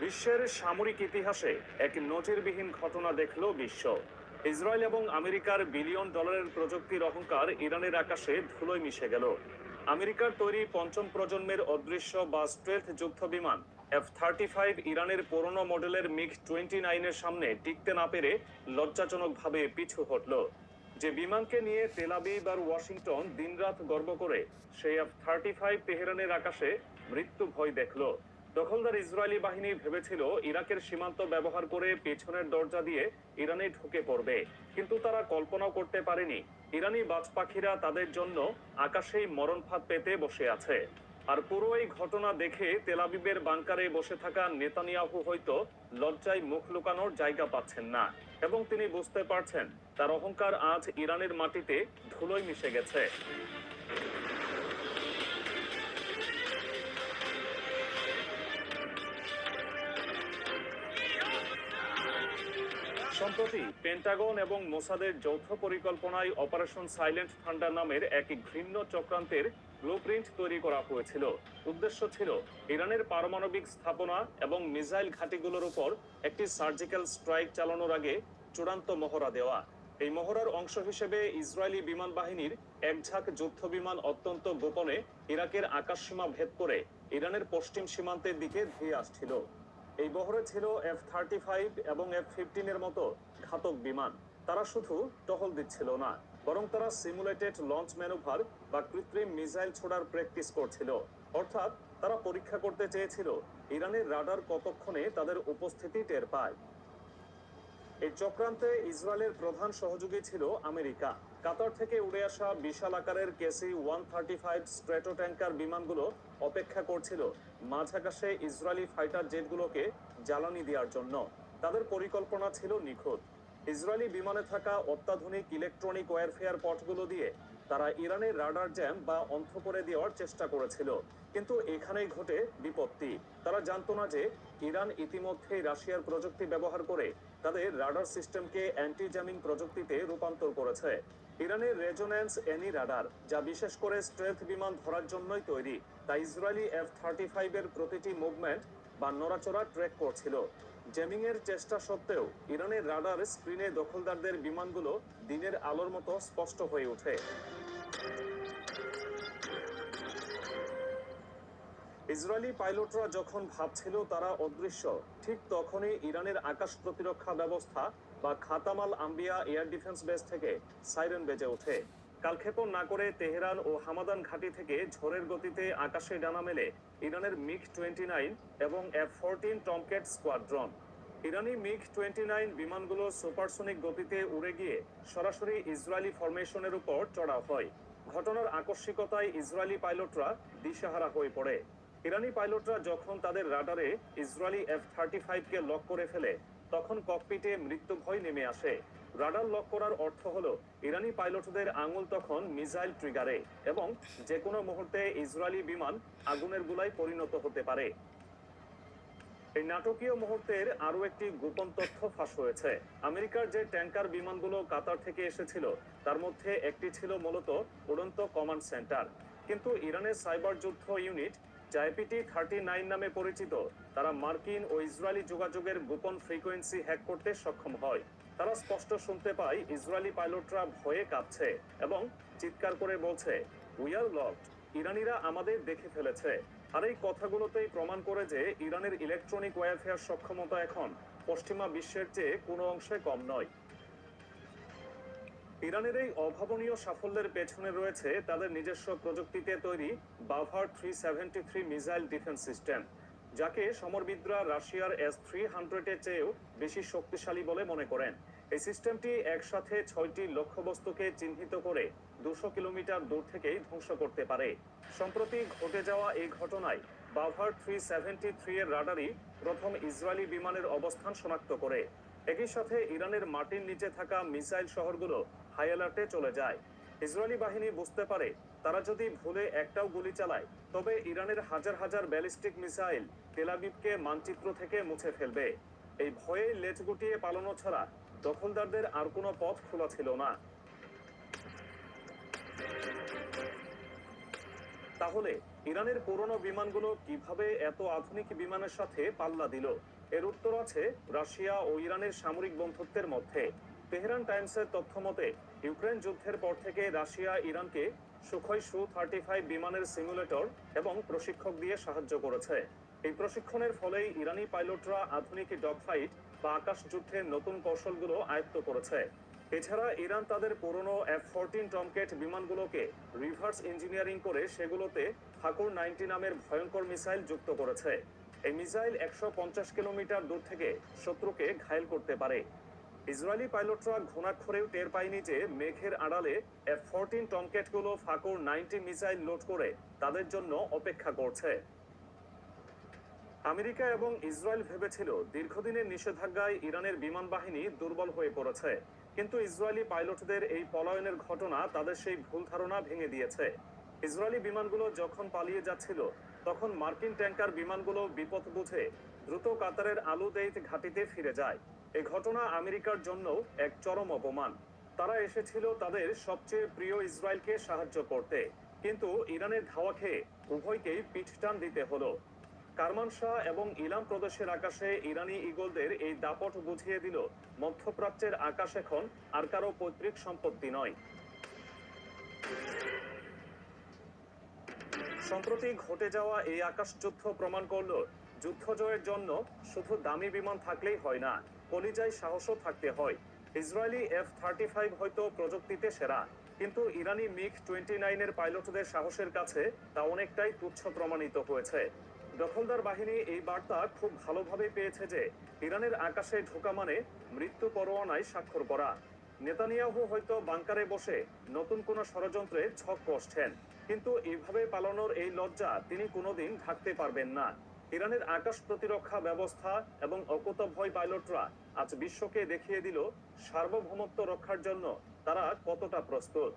বিশ্বের সামরিক ইতিহাসে এক নজিরবিহীন ঘটনা দেখল বিশ্ব। ইসরায়েল এবং আমেরিকার বিলিয়ন ডলারের প্রযুক্তির অহংকার ইরানের আকাশে ধুলোয় মিশে গেল। আমেরিকার তৈরি পঞ্চম প্রজন্মের অদৃশ্য বা স্টেলথ যুদ্ধ বিমান F-35 ইরানের পুরনো মডেলের MiG-29-এর সামনে টিকতে না পেরে লজ্জাজনকভাবে পিছু হটল। যে বিমানকে নিয়ে তেল আবিব আর ওয়াশিংটন দিনরাত গর্ব করে, সেই F-35 তেহরানের আকাশে মৃত্যু ভয় দেখল। দখলদার ইসরায়েলি বাহিনী ভেবেছিল ইরাকের সীমান্ত ব্যবহার করে পেছনের দরজা দিয়ে ইরানে ঢুকে পড়বে, কিন্তু তারা কল্পনাও করতে পারেনি ইরানি বাজপাখিরা তাদের জন্য আকাশেই মরণ ফাঁদ পেতে বসে আছে। আর পুরো এই ঘটনা দেখে তেল আবিবের বাংকারে বসে থাকা নেতানিয়াহু হয়তো লজ্জায় মুখ লুকানোর জায়গা পাচ্ছেন না, এবং তিনি বুঝতে পারছেন তার অহংকার আজ ইরানের মাটিতে ধুলোয় মিশে গেছে। সম্প্রতি পেন্টাগন এবং মোসাদের যৌথ পরিকল্পনায় অপারেশন সাইলেন্ট থান্ডার নামের এক ঘৃণ্য চক্রান্তের ব্লুপ্রিন্ট তৈরি করা হয়েছিল। উদ্দেশ্য ছিল ইরানের পারমাণবিক স্থাপনা এবং মিসাইল ঘাঁটিগুলোর উপর একটি সার্জিক্যাল স্ট্রাইক চালানোর আগে চূড়ান্ত মহড়া দেওয়া। এই মহড়ার অংশ হিসেবে ইসরায়েলি বিমান বাহিনীর এক ঝাঁক যুদ্ধ বিমান অত্যন্ত গোপনে ইরাকের আকাশসীমা ভেদ করে ইরানের পশ্চিম সীমান্তের দিকে ধেয়ে আসছিল। এই বহরে ছিল F-35 এবং F-15 এর মতো ঘাতক বিমান। তারা শুধু টহল দিচ্ছিল না, বরং তারা সিমুলেটেড লঞ্চ ম্যানুভার বা কৃত্রিম মিসাইল ছোড়ার প্র্যাকটিস করছিল। অর্থাৎ তারা পরীক্ষা করতে চেয়েছিল ইরানের রাডার কতক্ষণে তাদের উপস্থিতি টের পায়। এই চক্রান্তে ইসরায়েলের প্রধান সহযোগী ছিল আমেরিকা। কাতার থেকে উড়ে আসা বিশাল আকারের KC-135 স্ট্র্যাটো ট্যাঙ্কার বিমানগুলো অপেক্ষা করছিল মাঝ আকাশে ইসরায়েলি ফাইটার জেটগুলোকে জ্বালানি দেওয়ার জন্য। তাদের পরিকল্পনা ছিল নিখুঁত। ইসরায়েলি বিমানে থাকা অত্যাধুনিক ইলেকট্রনিক ওয়্যারফেয়ার পথগুলো দিয়ে তারা ইরানের রাডার জ্যাম বা অন্ধ করে দেওয়ার চেষ্টা করেছিল। কিন্তু এখানেই ঘটে বিপত্তি। তারা জানতো না যে ইরান ইতিমধ্যেই রাশিয়ার প্রযুক্তি ব্যবহার করে তাদের রাডার সিস্টেমকে অ্যান্টি জ্যামিং প্রযুক্তিতে রূপান্তর করেছে। ইরানের রেজোন্যান্স এনি রাডার, যা বিশেষ করে স্ট্রেলথ বিমান ধরার জন্যই তৈরি, তাই ইসরায়েলি F-35 এর প্রতিটি মুভমেন্ট বা নড়াচড়া ট্র্যাক করছিল। জ্যামিং এর চেষ্টা সত্ত্বেও ইরানের রাডার স্ক্রিনে দখলদারদের বিমানগুলো দিনের আলোর মতো স্পষ্ট হয়ে ওঠে। ইসরায়েলি পাইলটরা যখন ভাবছিল তারা অদৃশ্য, ঠিক তখনই ইরানের আকাশ প্রতিরক্ষা ব্যবস্থা বা খাতামাল আম্বিয়া এয়ার ডিফেন্স বেস থেকে সাইরেন বেজে ওঠে। কালক্ষেপণ না করে তেহরান ও হামাদান ঘাঁটি থেকে ঝড়ের গতিতে আকাশে ডানা মেলে ইরানের MiG-29 এবং F-14 টমক্যাট স্কোয়াড্রন। ইরানি MiG-29 বিমানগুলো সুপারসনিক গতিতে উড়ে গিয়ে সরাসরি ইসরায়েলি ফরমেশনের উপর চড়া হয়। ঘটনার আকস্মিকতায় ইসরায়েলি পাইলটরা দিশেহারা হয়ে পড়ে। ইরানি পাইলটরা যখন তাদের রাডারে ইসরায়েলি F-35 কে লক করে ফেলে, তখন ককপিটে মৃত্যু ভয় নেমে আসে। রাডার লক করার অর্থ হলো ইরানি পাইলটদের আঙুল তখন মিসাইল ট্রিগারে, এবং যে কোনো মুহূর্তে ইসরায়েলি বিমান আগুনের গোলায় পরিণত হতে পারে। এই নাটকীয় মুহূর্তের আরো একটি গোপন তথ্য ফাঁস হয়েছে। আমেরিকার যে ট্যাঙ্কার বিমানগুলো কাতার থেকে এসেছিল, তার মধ্যে একটি ছিল মূলত উড়ন্ত কমান্ড সেন্টার। কিন্তু ইরানের সাইবার যুদ্ধ ইউনিট, যা APT-39 নামে পরিচিত, তারা মার্কিন ও ইসরায়েলি যোগাযোগের গোপন ফ্রিকোয়েন্সি হ্যাক করতে সক্ষম হয়। তারা স্পষ্ট শুনতে পায় ইসরায়েলি পাইলটরা ভয়ে কাঁপছে এবং চিৎকার করে বলছে, উই আর লকড, ইরানিরা আমাদের দেখে ফেলেছে। আর এই কথাগুলোতেই প্রমাণ করে যে ইরানের ইলেকট্রনিক ওয়্যারফেয়ার সক্ষমতা এখন পশ্চিমা বিশ্বের চেয়ে কোনো অংশে কম নয়। ইরানের এই অভাবনীয় সাফল্যের পেছনে রয়েছে তাদের নিজস্ব প্রযুক্তিতে তৈরি বাভার 373 মিসাইল ডিফেন্স সিস্টেম, যাকে সমরবিদরা রাশিয়ার S-300 এর চেয়েও বেশি শক্তিশালী বলে মনে করেন। এই সিস্টেমটি একসাথে 6টি লক্ষ্যবস্তুকে চিহ্নিত করে 200 কিলোমিটার দূর থেকেই ধ্বংস করতে পারে। সম্প্রতি ঘটে যাওয়া এই ঘটনায় বাভার 373 এর রাডারই প্রথম ইসরায়েলি বিমানের অবস্থান শনাক্ত করে। একই সাথে ইরানের মাটির নিচে থাকা মিসাইল শহরগুলো হাই অ্যালার্টে চলে যায়। ইসরায়েলি বাহিনী বুঝতে পারে তারা যদি ভুলে একটাও গুলি চালায়, তবে ইরানের হাজার হাজার ব্যালিস্টিক মিসাইল তেল আবিবকে মানচিত্র থেকে মুছে ফেলবে। এই ভয়ে লেজ গুটিয়ে পালানো ছাড়া দখলদারদের আর কোনো পথ খোলা ছিল না। তাহলে ইরানের পুরনো বিমানগুলো কিভাবে এত আধুনিক বিমানের সাথে পাল্লা দিল? এর উত্তর আছে রাশিয়া ও ইরানের সামরিক বন্ধুত্বের মধ্যে। তেহরান টাইমসের তথ্য মতে ইউক্রেন যুদ্ধের পর থেকে রাশিয়া ইরানকে সুখোই Su-35 বিমানের সিমুলেটর এবং প্রশিক্ষক দিয়ে সাহায্য করেছে। এই প্রশিক্ষণের ফলেই ইরানি পাইলটরা আধুনিক ডগফাইট বা আকাশ যুদ্ধের নতুন কৌশলগুলো আয়ত্ত করেছে। এছাড়া ইরান তাদের পুরনো F-14 টমকেট বিমানগুলোকে রিভার্স ইঞ্জিনিয়ারিং করে সেগুলোতে ঠাকুর 90 নামের ভয়ঙ্কর মিসাইল যুক্ত করেছে। এই মিসাইল 150 কিলোমিটার দূর থেকে শত্রুকে ঘায়েল করতে পারে। ইসরায়েলি পাইলটরা ঘুণাক্ষরেও টের পায়নি যে মেঘের আড়ালে F-14 টমকেটগুলো ফাকুর 90 মিসাইল লোড করে তাদের জন্য অপেক্ষা করছে। আমেরিকা এবং ইসরায়েল ভেবেছিল দীর্ঘদিনের নিষেধাজ্ঞায় ইরানের বিমান বাহিনী দুর্বল হয়ে পড়েছে, কিন্তু ইসরায়েলি পাইলটদের এই পলায়নের ঘটনা তাদের সেই ভুল ধারণা ভেঙে দিয়েছে। ইসরায়েলি বিমানগুলো যখন পালিয়ে যাচ্ছিল তখন মার্কিন ট্যাঙ্কার বিমানগুলো বিপদ বুঝে দ্রুত কাতারের আলুদেইত ঘাঁটিতে ফিরে যায়। এই ঘটনা আমেরিকার জন্য এক চরম অপমান। তারা এসেছিল তাদের সবচেয়ে প্রিয় ইসরায়েলকে সাহায্য করতে, কিন্তু ইরানের ধাওয়া খেয়ে উভয়কেই পিঠটান দিতে হলো। কারমানশাহ এবং ইলাম প্রদেশের আকাশে ইরানি ঈগলদের এই দাপট বুঝিয়ে দিল মধ্যপ্রাচ্যের আকাশ এখন আর কারো পৈতৃক সম্পত্তি নয়। সম্প্রতি ঘটে যাওয়া এই আকাশ যুদ্ধ প্রমাণ করল যুদ্ধ জয়ের জন্য শুধু দামি বিমান থাকলেই হয় না, কলিজায় সাহসও থাকতে হয়। ইসরায়েলি F-35 হয়তো প্রযুক্তিতে সেরা, কিন্তু ইরানি MiG-29 এর পাইলটদের সাহসের কাছে তা অনেকটাই তুচ্ছ প্রমাণিত হয়েছে। দখলদার বাহিনী এই বার্তা খুব ভালোভাবে পেয়েছে যে ইরানের আকাশে ঢোকা মানে মৃত্যু পরোয়ানায় স্বাক্ষর করা। নেতানিয়াহু হয়তো বাংকারে বসে নতুন কোনো ষড়যন্ত্রে ছক কষছেন, কিন্তু এইভাবে পালানোর এই লজ্জা তিনি কোনোদিন ঢাকতে পারবেন না। ইরানের আকাশ প্রতিরক্ষা ব্যবস্থা এবং অকুতভয় পাইলটরা আজ বিশ্বকে দেখিয়ে দিল সার্বভৌমত্ব রক্ষার জন্য তারা কতটা প্রস্তুত।